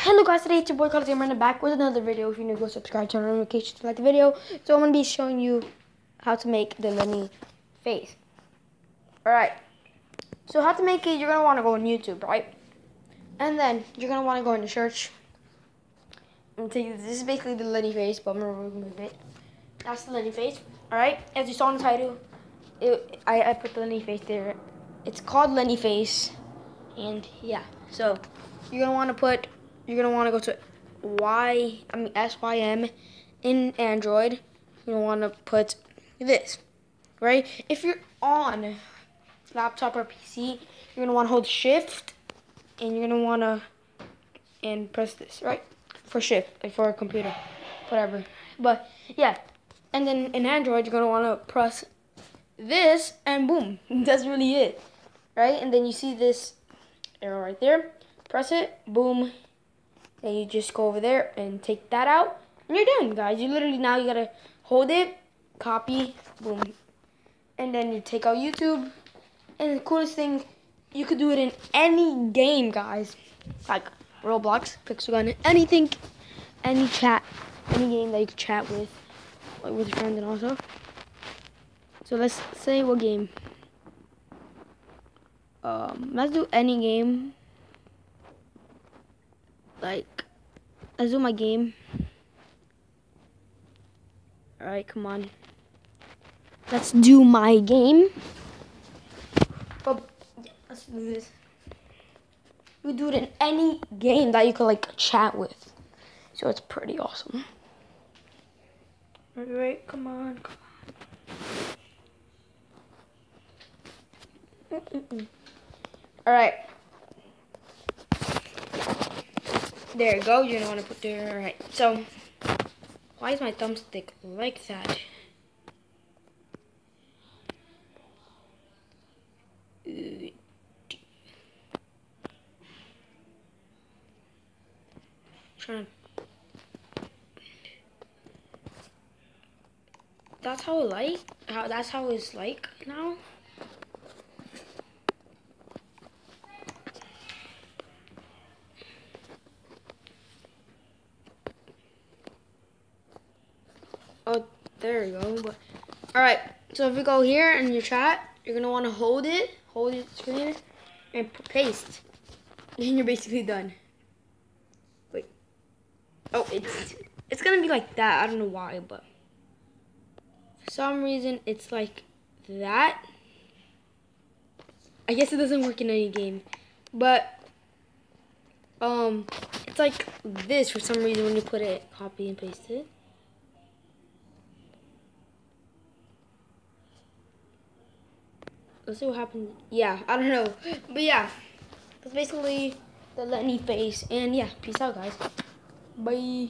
Hello guys, today it's your boy Carlos Gamer and I'm back with another video. If you're new, go subscribe, turn on notifications to like the video. So I'm going to be showing you how to make the Lenny face. Alright, so how to make it, you're going to want to go on YouTube, right? And then you're going to want to go into search. And this is basically the Lenny face, but I'm going to remove it. That's the Lenny face. Alright, as you saw in the title, I put the Lenny face there. It's called Lenny face. And yeah, so you're going to want to go to SYM in Android. You're going to want to put this, right? If you're on laptop or PC, you're going to want to hold shift and you're going to want to press this, right? For shift, like for a computer, whatever. But yeah, and then in Android, you're going to want to press this and boom, that's really it, right? And then you see this arrow right there, press it, boom. Then you just go over there and take that out, and you're done, guys. You literally now you gotta hold it, copy, boom, and then you take out YouTube. And the coolest thing, you could do it in any game, guys, like Roblox, Pixel Gun, anything, any chat, any game that you could chat with, like with your friends and also. So let's say what game. Let's do any game. Like, let's do my game. Alright, come on. Let's do my game. Oh, let's do this. We do it in any game that you could like chat with. So it's pretty awesome. Alright, come on. Alright. There you go. You're gonna want to put there. Alright. So, why is my thumbstick like that? Trying. That's how it like. That's how it's like now. Oh, there you go. But alright, so if you go here in your chat, you're gonna want to hold the screen, and paste, and you're basically done. Wait. Oh, it's gonna be like that. I don't know why, but for some reason it's like that. I guess it doesn't work in any game, but it's like this for some reason when you put it, copy and paste it. Let's see what happens. Yeah, I don't know. But yeah, that's basically the Lenny face. And yeah, peace out, guys. Bye.